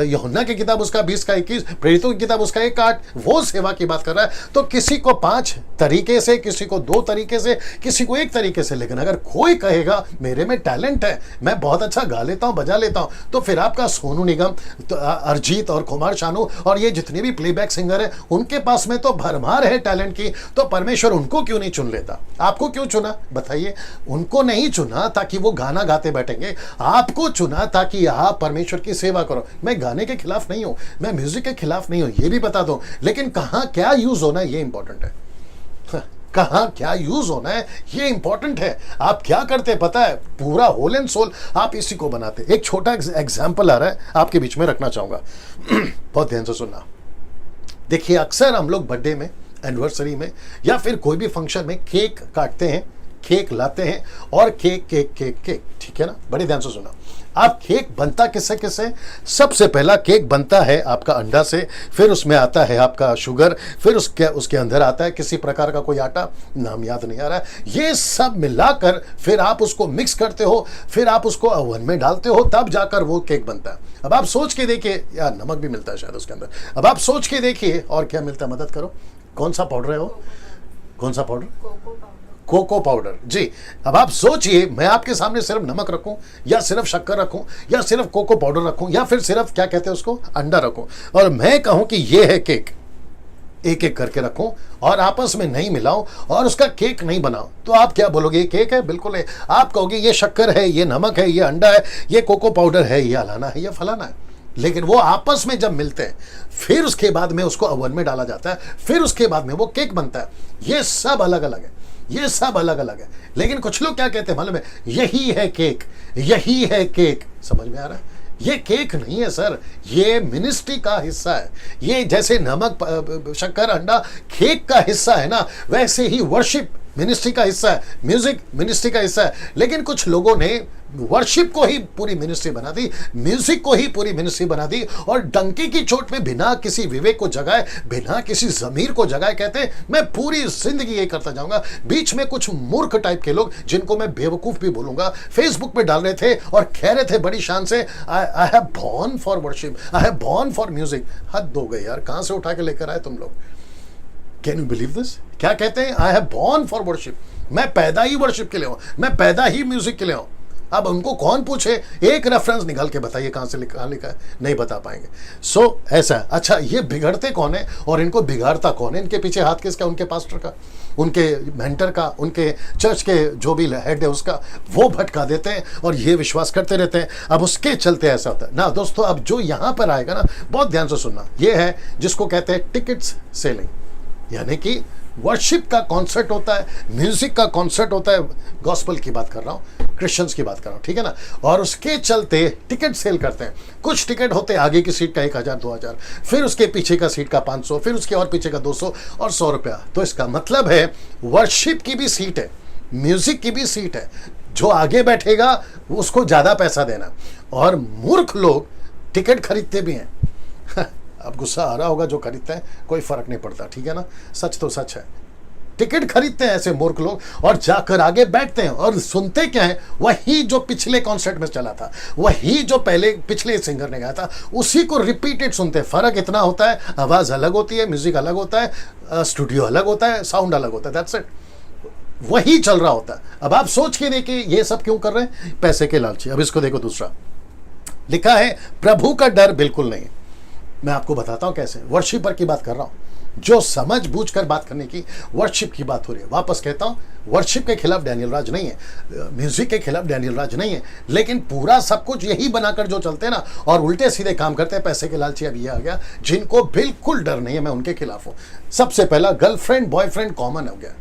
यूहन्ना की किताब उसका 20 का 21, प्रेरितों की किताब उसका 1:8, वो सेवा की बात कर रहा है। तो किसी को 5 तरीके से, किसी को 2 तरीके से, किसी को 1 तरीके से। लेकिन अगर कोई कहेगा मेरे में टैलेंट है, मैं बहुत अच्छा गा लेता हूं, बजा लेता हूं, तो फिर आपका सोनू निगम, तो अरिजीत और कुमार और ये जितने भी प्लेबैक सिंगर हैं, उनके पास में तो भरमार है टैलेंट की। तो परमेश्वर उनको क्यों नहीं चुन लेता? आपको क्यों चुना बताइए? उनको नहीं चुना ताकि वो गाना गाते बैठेंगे, आपको चुना ताकि आप परमेश्वर की सेवा करो। मैं गाने के खिलाफ नहीं हूं, मैं म्यूजिक के खिलाफ नहीं हूं, ये भी बता दो, लेकिन कहां क्या यूज होना है ये इंपॉर्टेंट है। कहां क्या यूज होना है ये इंपॉर्टेंट है। आप क्या करते पता है? पूरा होल एंड सोल आप इसी को बनाते। एक छोटा एग्जांपल आ रहा है, आपके बीच में रखना चाहूंगा, बहुत ध्यान से सुनना। देखिए, अक्सर हम लोग बर्थडे में, एनिवर्सरी में, या फिर कोई भी फंक्शन में केक काटते हैं, केक लाते हैं, और केक केक केक केक, ठीक है ना। बड़े ध्यान से सुना। आप केक बनता किससे किससे? सबसे पहला केक बनता है आपका अंडा से, फिर उसमें आता है आपका शुगर, फिर उसके अंदर आता है किसी प्रकार का कोई आटा, नाम याद नहीं आ रहा है। ये सब मिलाकर फिर आप उसको मिक्स करते हो, फिर आप उसको ओवन में डालते हो, तब जाकर वो केक बनता है। अब आप सोच के देखिए, यार नमक भी मिलता है शायद उसके अंदर। अब आप सोच के देखिए, और क्या मिलता है, मदद करो। कौन सा पाउडर है वो? कौन सा पाउडर? Cocoa powder. जी, अब आप सोचिए, मैं आपके सामने सिर्फ नमक रखूं, या सिर्फ शक्कर रखूं, या सिर्फ कोको पाउडर रखूं, या फिर सिर्फ क्या कहते हैं उसको, अंडा रखूं, और मैं कहूं कि ये है केक, एक एक करके रखूं और आपस में नहीं मिलाऊं और उसका केक नहीं बनाऊं, तो आप क्या बोलोगे? ये केक है? बिल्कुल है। आप कहोगे ये शक्कर है, ये नमक है, ये अंडा है, ये कोको पाउडर है, ये अलाना है, ये फलाना है। लेकिन वो आपस में जब मिलते हैं, फिर उसके बाद में उसको ओवन में डाला जाता है, फिर उसके बाद में वो केक बनता है। ये सब अलग अलग है, ये सब अलग अलग है। लेकिन कुछ लोग क्या कहते हैं मालूम है? यही है केक, यही है केक। समझ में आ रहा है? ये केक नहीं है सर, ये मिनिस्ट्री का हिस्सा है। ये जैसे नमक, शक्कर, अंडा केक का हिस्सा है ना, वैसे ही वर्शिप मिनिस्ट्री का हिस्सा है, म्यूजिक मिनिस्ट्री का हिस्सा है, लेकिन कुछ लोगों ने वर्शिप को ही पूरी मिनिस्ट्री बना दी, म्यूजिक को ही पूरी मिनिस्ट्री बना दी, और डंकी की चोट में बिना किसी विवेक को जगाए, बिना किसी जमीर को जगाए कहते हैं मैं पूरी जिंदगी ये करता जाऊंगा। बीच में कुछ मूर्ख टाइप के लोग, जिनको मैं बेवकूफ भी बोलूंगा, फेसबुक पे डाल रहे थे और कह रहे थे बड़ी शान से I have born for worship, I have born for music. हद हो गई यार, कहां से उठा के लेकर आए तुम लोग? Can you believe this? क्या कहते हैं? I have born for worship, मैं पैदा ही वर्शिप के लिए हूं, मैं पैदा ही म्यूजिक के लिए हूं। अब उनको कौन पूछे, एक रेफरेंस निकाल के बताइए कहां से लिखा है, नहीं बता पाएंगे। सो ऐसा है। अच्छा, ये बिगड़ते कौन है और इनको बिगाड़ता कौन है? इनके पीछे हाथ किसका? उनके पास्टर का, उनके मेंटर का, उनके चर्च के जो भी हेड है उसका। वो भटका देते हैं और ये विश्वास करते रहते हैं। अब उसके चलते ऐसा होता है ना दोस्तों। अब जो यहां पर आएगा ना, बहुत ध्यान से सुनना, ये है जिसको कहते हैं टिकट्स सेलिंग, यानी कि वर्शिप का कॉन्सर्ट होता है, म्यूजिक का कॉन्सर्ट होता है, गॉस्पल की बात कर रहा हूं, क्रिश्चियंस की बात कर रहा हूं, ठीक है ना। और उसके चलते टिकट सेल करते हैं। कुछ टिकट होते हैं आगे की सीट का 1000 2000, फिर उसके पीछे का सीट का 500, फिर उसके और पीछे का 200 और 100 रुपया। तो इसका मतलब है वर्शिप की भी सीट है, म्यूजिक की भी सीट है, जो आगे बैठेगा उसको ज्यादा पैसा देना। और मूर्ख लोग टिकट खरीदते भी हैं। अब गुस्सा आ रहा होगा जो खरीदते हैं, कोई फर्क नहीं पड़ता, ठीक है ना, सच तो सच है। टिकट खरीदते हैं ऐसे मूर्ख लोग और जाकर आगे बैठते हैं और सुनते क्या है? वही जो पिछले कॉन्सर्ट में चला था, वही जो पिछले सिंगर ने गाया था, उसी को रिपीटेड सुनते हैं। फर्क इतना होता है, आवाज अलग होती है, म्यूजिक अलग होता है, स्टूडियो अलग होता है, साउंड अलग होता है, दैट्स इट। वही चल रहा होता है। अब आप सोच के देखिए ये सब क्यों कर रहे हैं? पैसे के लालची। अब इसको देखो, दूसरा लिखा है प्रभु का डर बिल्कुल नहीं। मैं आपको बताता हूं कैसे। वर्शिपर की बात कर रहा हूं, जो समझ बूझ कर बात करने की, वर्शिप की बात हो रही है। वापस कहता हूं, वर्शिप के खिलाफ डैनियल राज नहीं है, म्यूजिक के खिलाफ डैनियल राज नहीं है, लेकिन पूरा सब कुछ यही बनाकर जो चलते हैं ना और उल्टे सीधे काम करते हैं, पैसे के लालची। अब ये आ गया, जिनको बिल्कुल डर नहीं है, मैं उनके खिलाफ हूं। सबसे पहला, गर्लफ्रेंड बॉयफ्रेंड कॉमन हो गया।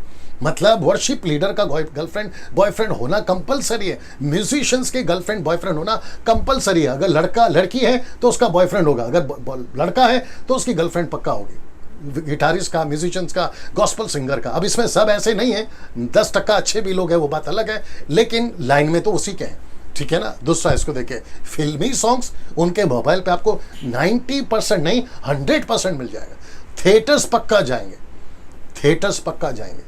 मतलब वर्शिप लीडर का गर्लफ्रेंड बॉयफ्रेंड होना कंपलसरी है। म्यूजिशियंस के गर्लफ्रेंड बॉयफ्रेंड होना कंपलसरी है। अगर लड़का लड़की है तो उसका बॉयफ्रेंड होगा, अगर लड़का है तो उसकी गर्लफ्रेंड पक्का होगी। गिटारिस्ट का, म्यूजिशियंस का, गॉस्पल सिंगर का। अब इसमें सब ऐसे नहीं है, 10% अच्छे भी लोग हैं, वो बात अलग है, लेकिन लाइन में तो उसी के हैं, ठीक है ना। दूसरा, इसको देखिए, फिल्मी सॉन्ग्स उनके मोबाइल पे आपको 90% नहीं 100% मिल जाएगा। थिएटर्स पक्का जाएंगे, थिएटर्स पक्का जाएंगे।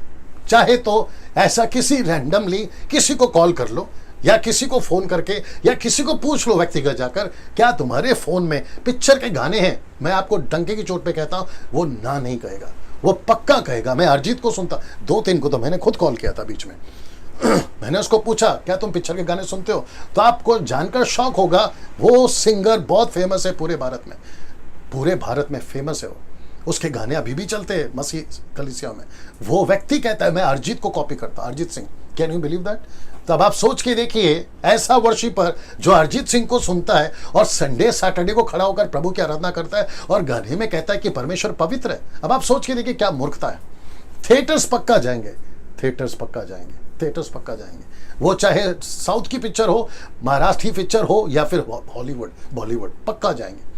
चाहे तो ऐसा किसी रैंडमली किसी को कॉल कर लो, या किसी को फोन करके, या किसी को पूछ लो व्यक्तिगत जाकर, क्या तुम्हारे फोन में पिक्चर के गाने हैं? मैं आपको डंके की चोट पे कहता हूं, वो ना नहीं कहेगा, वो पक्का कहेगा। मैं अरिजीत को सुनता, 2-3 को तो मैंने खुद कॉल किया था बीच में। मैंने उसको पूछा क्या तुम पिक्चर के गाने सुनते हो? तो आपको जानकर शौक होगा, वो सिंगर बहुत फेमस है पूरे भारत में, पूरे भारत में फेमस है वो। उसके गाने अभी भी चलते हैं मसीह कलीसिया में। वो व्यक्ति कहता है मैं अरिजीत को कॉपी करता, Arijit Singh. Can you believe that? तो अब आप सोच के देखिए, ऐसा वर्शिपर जो अरिजीत सिंह को सुनता है और संडे सैटरडे को खड़ा होकर प्रभु की आराधना करता है और गाने में कहता है कि परमेश्वर पवित्र है। अब आप सोच के देखिए क्या मूर्खता है। थिएटर्स पक्का जाएंगे, थिएटर्स पक्का जाएंगे, थिएटर्स पक्का जाएंगे। वो चाहे साउथ की पिक्चर हो, महाराष्ट्री पिक्चर हो, या फिर हॉलीवुड बॉलीवुड, पक्का जाएंगे।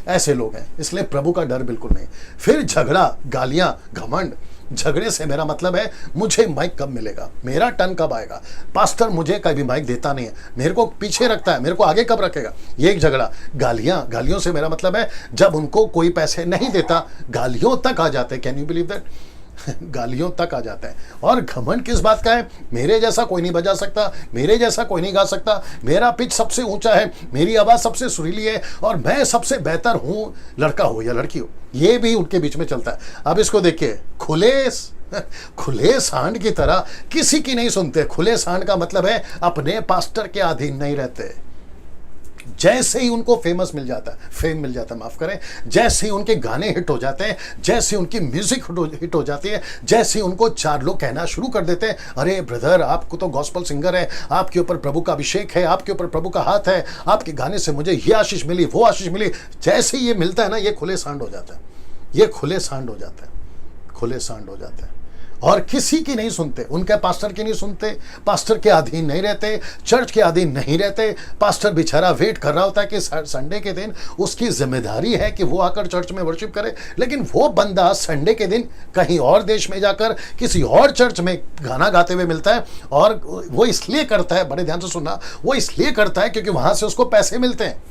ऐसे लोग हैं, इसलिए प्रभु का डर बिल्कुल नहीं। फिर झगड़ा, गालियां, घमंड। झगड़े से मेरा मतलब है मुझे माइक कब मिलेगा, मेरा टर्न कब आएगा, पास्टर मुझे कभी माइक देता नहीं है, मेरे को पीछे रखता है, मेरे को आगे कब रखेगा, ये एक झगड़ा। गालियों से मेरा मतलब है जब उनको कोई पैसे नहीं देता, गालियों तक आ जाते हैं। Can you believe that? गालियों तक आ जाता है। और घमंड किस बात का है? मेरे जैसा कोई नहीं बजा सकता, मेरे जैसा कोई नहीं गा सकता, मेरा पिच सबसे ऊंचा है, मेरी आवाज सबसे सुरीली है, और मैं सबसे बेहतर हूं, लड़का हो या लड़की हो। ये भी उनके बीच में चलता है। अब इसको देखिए, खुले सांड की तरह किसी की नहीं सुनते। खुले सांड का मतलब है अपने पास्टर के अधीन नहीं रहते। जैसे ही उनको फेमस मिल जाता है, फेम मिल जाता है, माफ करें, जैसे ही उनके गाने हिट हो जाते हैं, जैसे ही उनकी म्यूजिक हिट हो जाती है, जैसे ही उनको 4 लोग कहना शुरू कर देते हैं, अरे ब्रदर आपको तो गॉस्पल सिंगर है, आपके ऊपर प्रभु का अभिषेक है, आपके ऊपर प्रभु का हाथ है, आपके गाने से मुझे ये आशीष मिली, वो आशीष मिली। जैसे ही ये मिलता है ना, ये खुले सांड हो जाता है, ये खुले सांड हो जाता है, खुले सांड हो जाता है। और किसी की नहीं सुनते, उनके पास्टर की नहीं सुनते, पास्टर के अधीन नहीं रहते, चर्च के अधीन नहीं रहते। पास्टर बेचारा वेट कर रहा होता है कि संडे के दिन उसकी जिम्मेदारी है कि वो आकर चर्च में वर्शिप करे, लेकिन वो बंदा संडे के दिन कहीं और देश में जाकर किसी और चर्च में गाना गाते हुए मिलता है। और वो इसलिए करता है, बड़े ध्यान से सुनना, वो इसलिए करता है क्योंकि वहां से उसको पैसे मिलते हैं,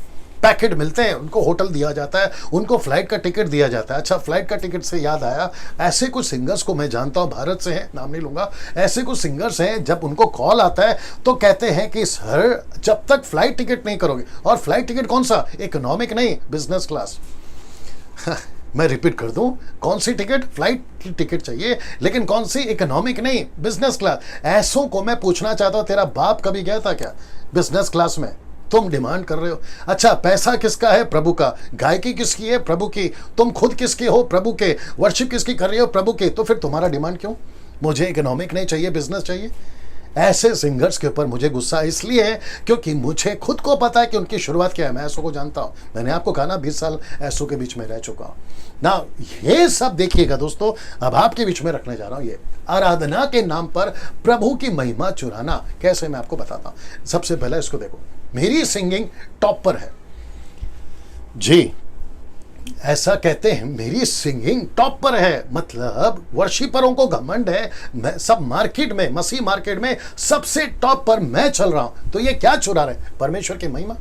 पैकेट मिलते हैं, उनको होटल दिया जाता है, उनको फ्लाइट का टिकट दिया जाता है। अच्छा, फ्लाइट का टिकट से याद आया, ऐसे कुछ सिंगर्स को मैं जानता हूं, भारत से हैं, नाम नहीं लूंगा, ऐसे कुछ सिंगर्स हैं, जब उनको कॉल आता है तो कहते हैं कि सर जब तक फ्लाइट टिकट नहीं करोगे, और फ्लाइट टिकट कौन सा, इकोनॉमिक नहीं, बिजनेस क्लास। मैं रिपीट कर दूं, कौन सी टिकट, फ्लाइट की टिकट चाहिए, लेकिन कौन सी, इकोनॉमिक नहीं, बिजनेस क्लास। ऐसों को मैं पूछना चाहता हूं, तेरा बाप कभी गया था क्या बिजनेस क्लास में? तुम डिमांड कर रहे हो। अच्छा, पैसा किसका है, प्रभु का, गायकी किसकी है, प्रभु की, तुम खुद किसके हो, प्रभु के, वर्शिप किसकी कर रहे हो, प्रभु के, तो फिर तुम्हारा डिमांड क्यों, मुझे इकोनॉमिक नहीं चाहिए, बिजनेस चाहिए? ऐसे सिंगर्स के ऊपर मुझे गुस्सा इसलिए है क्योंकि मुझे खुद को पता है कि उनकी शुरुआत क्या है। मैं ऐसों को जानता हूं, मैंने आपको कहा ना 20 साल ऐसों के बीच में रह चुका हूं ना। ये सब देखिएगा दोस्तों, अब आपके बीच में रखने जा रहा हूं, ये आराधना के नाम पर प्रभु की महिमा चुराना कैसे, मैं आपको बताता हूं। सबसे पहले इसको देखो, मेरी सिंगिंग टॉप पर है जी, ऐसा कहते हैं, मेरी सिंगिंग टॉप पर है, मतलब वर्शिपरों को घमंड है, मैं सब मार्केट में, मसीह मार्केट में सबसे टॉप पर मैं चल रहा हूं। तो ये क्या चुरा रहे, परमेश्वर की महिमा।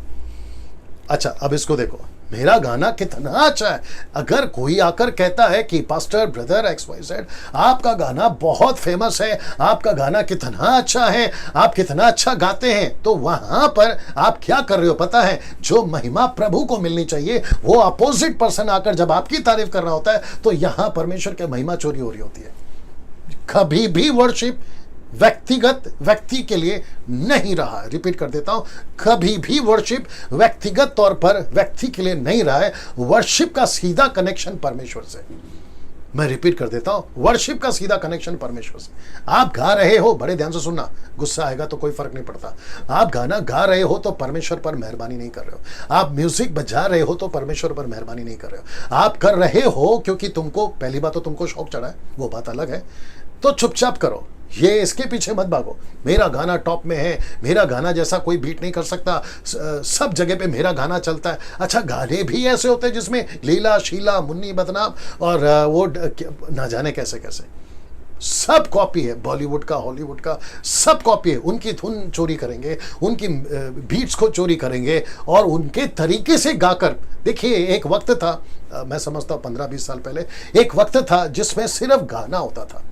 अच्छा, अब इसको देखो, मेरा गाना कितना अच्छा है। अगर कोई आकर कहता है कि पास्टर ब्रदर XYZ आपका गाना बहुत फेमस है, आपका गाना कितना अच्छा है, आप कितना अच्छा गाते हैं, तो वहां पर आप क्या कर रहे हो पता है? जो महिमा प्रभु को मिलनी चाहिए, वो अपोजिट पर्सन आकर जब आपकी तारीफ कर रहा होता है, तो यहां परमेश्वर की महिमा चोरी हो रही होती है। कभी भी वर्शिप व्यक्तिगत व्यक्ति के लिए नहीं रहा है। रिपीट कर देता हूं, कभी भी वर्शिप व्यक्तिगत तौर पर व्यक्ति के लिए नहीं रहा है। वर्शिप का सीधा कनेक्शन परमेश्वर से। मैं रिपीट कर देता हूं, वर्शिप का सीधा कनेक्शन परमेश्वर से। आप गा रहे हो, बड़े ध्यान से सुनना, गुस्सा आएगा तो कोई फर्क नहीं पड़ता। आप गाना गा रहे हो तो परमेश्वर पर मेहरबानी नहीं कर रहे हो। आप म्यूजिक बजा रहे हो तो परमेश्वर पर मेहरबानी नहीं कर रहे हो। आप कर रहे हो क्योंकि तुमको, पहली बात तो तुमको शौक चढ़ा है, वो बात अलग है, तो चुपचाप करो, ये इसके पीछे मत भागो। मेरा गाना टॉप में है, मेरा गाना जैसा कोई बीट नहीं कर सकता, सब जगह पे मेरा गाना चलता है। अच्छा, गाने भी ऐसे होते हैं जिसमें लीला शीला मुन्नी बदनाम और वो ना जाने कैसे कैसे, सब कॉपी है, बॉलीवुड का, हॉलीवुड का, सब कॉपी है। उनकी धुन चोरी करेंगे, उनकी बीट्स को चोरी करेंगे और उनके तरीके से गाकर। देखिए, एक वक्त था, मैं समझता हूँ 15-20 साल पहले, एक वक्त था जिसमें सिर्फ गाना होता था।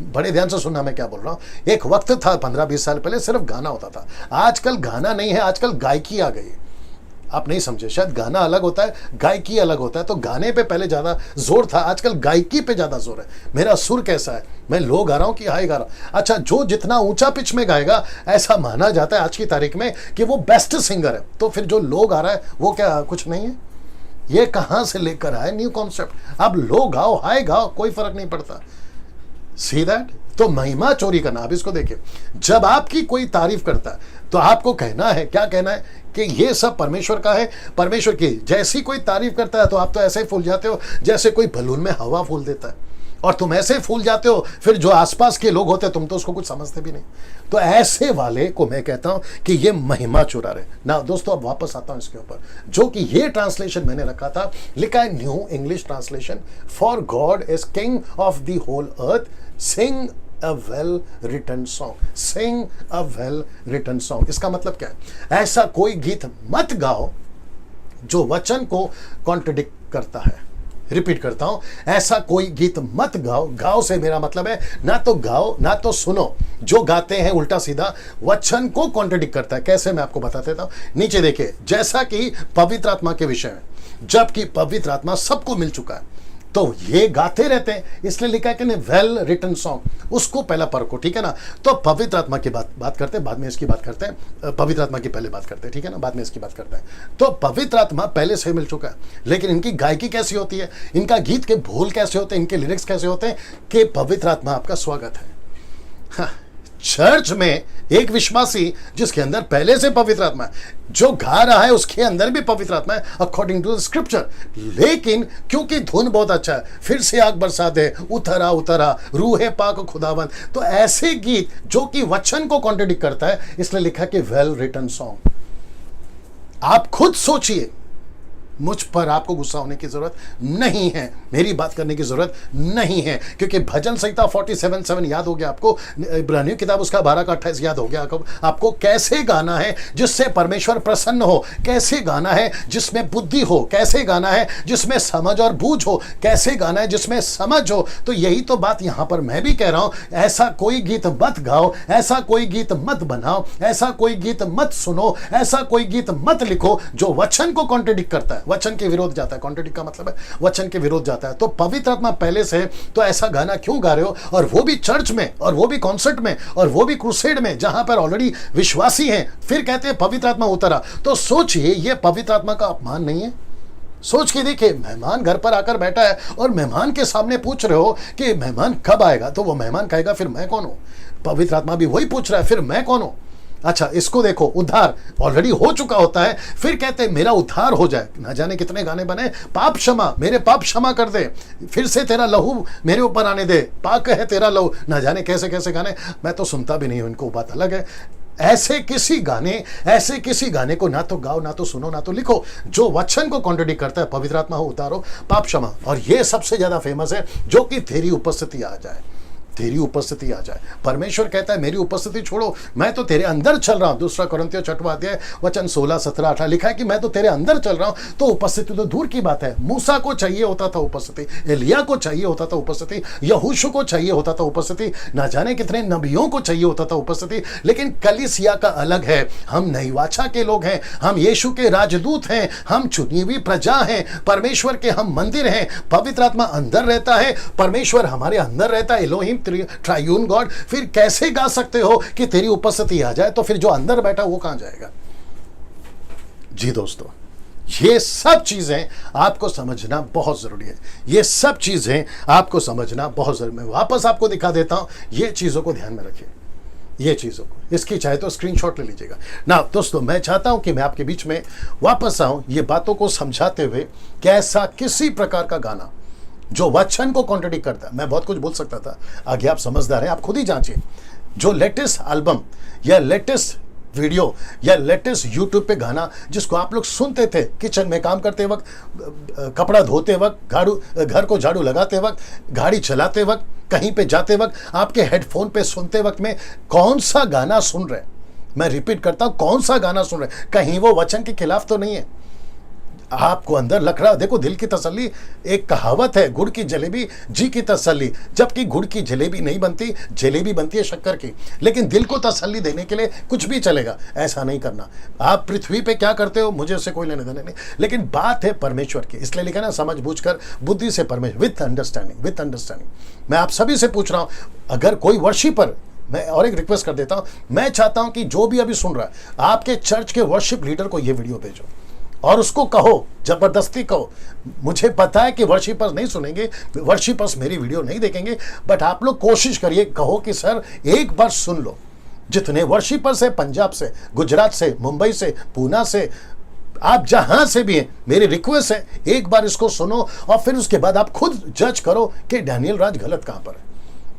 बड़े ध्यान से सुनना मैं क्या बोल रहा हूं। एक वक्त था 15-20 साल पहले सिर्फ गाना होता था। आजकल गाना नहीं है, आजकल गायकी आ गई है। आप नहीं समझे शायद, गाना अलग होता है, गायकी अलग होता है। तो गाने पे पहले ज्यादा जोर था, आजकल गायकी पे ज्यादा जोर है। मेरा सुर कैसा है, मैं लो गा रहा हूं कि हाई गा रहा हूं। अच्छा, जो जितना ऊंचा पिच में गाएगा, ऐसा माना जाता है आज की तारीख में कि वो बेस्ट सिंगर है। तो फिर जो लो गा रहा है वो क्या कुछ नहीं है? ये कहां से लेकर आए न्यू कॉन्सेप्ट। अब लो गाओ, हाई गाओ, कोई फर्क नहीं पड़ता। See that? तो महिमा चोरी करना। अब इसको देखिए, जब आपकी कोई तारीफ करता है तो आपको कहना है, क्या कहना है कि ये सब परमेश्वर का है, परमेश्वर की। जैसी कोई तारीफ करता है तो आप तो ऐसे ही फूल जाते हो जैसे कोई बलून में हवा फूल देता है, और तुम ऐसे फूल जाते हो, फिर जो आसपास के लोग होते हैं तुम तो उसको कुछ समझते भी नहीं। तो ऐसे वाले को मैं कहता हूं कि ये महिमा चुरा रहे ना। दोस्तों, अब वापस आता हूं इसके ऊपर, जो कि ये ट्रांसलेशन मैंने रखा था, लिखा है new English translation, for God is king of the whole earth, sing a well written song, sing a well written song. इसका मतलब क्या है? ऐसा कोई गीत मत गाओ जो वचन को कॉन्ट्रडिक्ट करता है। रिपीट करता हूं, ऐसा कोई गीत मत गाओ। गाओ से मेरा मतलब है ना तो गाओ ना तो सुनो। जो गाते हैं उल्टा सीधा वचन को कॉन्ट्रडिक्ट करता है। कैसे, मैं आपको बता देता हूं। नीचे देखिए, जैसा कि पवित्र आत्मा के विषय में, जबकि पवित्र आत्मा सबको मिल चुका है तो ये गाते रहते हैं, इसलिए लिखा है कि वेल रिटन सॉन्ग। उसको पहला परखो, ठीक है ना। तो पवित्र आत्मा की बात करते हैं, बाद में इसकी बात करते हैं। पवित्र आत्मा की पहले बात करते हैं, ठीक है ना, बाद में इसकी बात करते हैं। तो पवित्र आत्मा पहले से मिल चुका है, लेकिन इनकी गायकी कैसी होती है, इनका गीत के बोल कैसे होते हैं, इनके लिरिक्स कैसे होते हैं कि पवित्र आत्मा आपका स्वागत है। हाँ, चर्च में एक विश्वासी जिसके अंदर पहले से पवित्र आत्मा है, जो गा रहा है उसके अंदर भी पवित्र आत्मा है अकॉर्डिंग टू द स्क्रिप्चर, लेकिन क्योंकि धुन बहुत अच्छा है, फिर से आग बरसा दे, उतरा उतरा रूहे पाक खुदावंद, तो ऐसे गीत जो कि वचन को कॉन्ट्रडिक्ट करता है, इसलिए लिखा कि वेल रिटन सॉन्ग। आप खुद सोचिए, मुझ पर आपको गुस्सा होने की जरूरत नहीं है, मेरी बात करने की जरूरत नहीं है, क्योंकि भजन संहिता 47:7 याद हो गया आपको, इब्रानियों किताब उसका 12 का 28 याद हो गया आपको। कैसे गाना है जिससे परमेश्वर प्रसन्न हो, कैसे गाना है जिसमें बुद्धि हो, कैसे गाना है जिसमें समझ और बूझ हो, कैसे गाना है जिसमें समझ हो। तो यही तो बात यहां पर मैं भी कह रहा हूं, ऐसा कोई गीत मत गाओ, ऐसा कोई गीत मत बनाओ, ऐसा कोई गीत मत सुनो, ऐसा कोई गीत मत लिखो जो वचन को कॉन्ट्रडिक्ट करता है, वचन के विरोध जाता है। कॉन्ट्रडिक्ट का मतलब है वचन के विरोध जाता है। तो पवित्र आत्मा पहले से है, तो ऐसा गाना क्यों गा रहे हो, और वो भी चर्च में, और वो भी कॉन्सर्ट में, और वो भी क्रूसेड में जहां पर ऑलरेडी विश्वासी हैं, फिर कहते हैं पवित्र आत्मा उतरा। तो सोचिए, ये पवित्र आत्मा का अपमान नहीं है? सोच के देखिए, मेहमान घर पर आकर बैठा है और मेहमान के सामने पूछ रहे हो कि मेहमान कब आएगा, तो वो मेहमान कहेगा फिर मैं कौन हूं? पवित्र आत्मा भी वही पूछ रहा है, फिर मैं कौन हूं? अच्छा, इसको देखो, उद्धार ऑलरेडी हो चुका होता है, फिर कहते हैं मेरा उद्धार हो जाए। ना जाने कितने गाने बने, पाप क्षमा, मेरे पाप क्षमा कर दे, फिर से तेरा लहू मेरे ऊपर आने दे, पाक है तेरा लहू, ना जाने कैसे कैसे गाने, मैं तो सुनता भी नहीं हूं, इनको बात अलग है। ऐसे किसी गाने को ना तो गाओ, ना तो सुनो, ना तो लिखो जो वचन को कॉन्ट्रडिक्ट करता है। पवित्र आत्मा हो उतारो, पाप क्षमा, और ये सबसे ज्यादा फेमस है, जो कि तेरी उपस्थिति आ जाए, तेरी उपस्थिति आ जाए। परमेश्वर कहता है मेरी उपस्थिति छोड़ो, मैं तो तेरे अंदर चल रहा हूं। 2 Corinthians 6वां अध्याय वचन 16, 17, 18 लिखा है कि मैं तो तेरे अंदर चल रहा हूं। तो उपस्थिति तो दूर की बात है, मूसा को चाहिए होता था उपस्थिति, एलिया को चाहिए होता था उपस्थिति, यहोशू को चाहिए होता था उपस्थिति, ना जाने कितने नबियों को चाहिए होता था उपस्थिति। लेकिन कलीसिया का अलग है, हम नई वाचा के लोग हैं, हम यीशु के राजदूत हैं, हम चुनी हुई प्रजा हैं, परमेश्वर के हम मंदिर हैं, पवित्र आत्मा अंदर रहता है, परमेश्वर हमारे अंदर रहता है, एलोहिम ट्रायून गॉड। फिर कैसे गा सकते हो कि तेरी उपस्थिति आ जाए? तो फिर जो अंदर बैठा वो कहां जाएगा? जी दोस्तों, ये सब चीजें आपको समझना बहुत जरूरी है, ये सब चीजें आपको समझना बहुत जरूरी। मैं वापस आपको दिखा देता हूं, ये चीजों को ध्यान में रखिए, ये चीजों को, इसकी चाहे तो स्क्रीनशॉट ले लीजिएगा ना। दोस्तों, मैं चाहता हूं कि मैं आपके बीच में वापस आऊं, ये बातों को समझाते हुए कि ऐसा किसी प्रकार का गाना जो वचन को कॉन्ट्रडिक्ट करता है। मैं बहुत कुछ बोल सकता था, आगे आप समझदार हैं, आप खुद ही जांचिए। जो लेटेस्ट एल्बम या लेटेस्ट वीडियो या लेटेस्ट यूट्यूब पे गाना जिसको आप लोग सुनते थे किचन में काम करते वक्त, कपड़ा धोते वक्त, घर को झाड़ू लगाते वक्त, गाड़ी चलाते वक्त, कहीं पे जाते वक्त, आपके हेडफोन पे सुनते वक्त में कौन सा गाना सुन रहे हैं? मैं रिपीट करता हूं, कौन सा गाना सुन रहे हैं? कहीं वो वचन के खिलाफ तो नहीं है? आपको अंदर लग रहा, देखो दिल की तसल्ली, एक कहावत है, गुड़ की जलेबी जी की तसल्ली, जबकि गुड़ की जलेबी नहीं बनती, जलेबी बनती है शक्कर की। लेकिन दिल को तसल्ली देने के लिए कुछ भी चलेगा, ऐसा नहीं करना। आप पृथ्वी पे क्या करते हो मुझे उससे कोई लेने देने नहीं, लेकिन बात है परमेश्वर की। इसलिए लिखा ना, समझ बूझ कर बुद्धि से परमेश्वर, विथ अंडरस्टैंडिंग, विथ अंडरस्टैंडिंग। मैं आप सभी से पूछ रहा हूं, अगर कोई वर्शिपर, मैं और एक रिक्वेस्ट कर देता हूं, मैं चाहता हूं कि जो भी अभी सुन रहा है, आपके चर्च के वर्शिप लीडर को यह वीडियो भेजो और उसको कहो, जबरदस्ती कहो। मुझे पता है कि वर्शिपर्स नहीं सुनेंगे, वर्शिपर्स मेरी वीडियो नहीं देखेंगे, बट आप लोग कोशिश करिए, कहो कि सर एक बार सुन लो। जितने वर्शिपर्स है, पंजाब से, गुजरात से, मुंबई से, पूना से, आप जहां से भी हैं, मेरी रिक्वेस्ट है एक बार इसको सुनो और फिर उसके बाद आप खुद जज करो कि डैनियल राज गलत कहां पर है।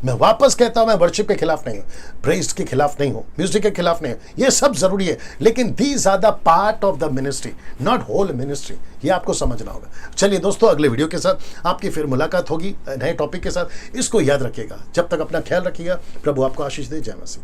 मैं वापस कहता हूं, मैं वर्शिप के खिलाफ नहीं हूं, प्रेज के खिलाफ नहीं हूं, म्यूजिक के खिलाफ नहीं हूं, ये सब जरूरी है, लेकिन these are the part of the ministry, not whole ministry. ये आपको समझना होगा। चलिए दोस्तों, अगले वीडियो के साथ आपकी फिर मुलाकात होगी नए टॉपिक के साथ। इसको याद रखिएगा, जब तक अपना ख्याल रखिएगा। प्रभु आपको आशीष दे। जय मसीह।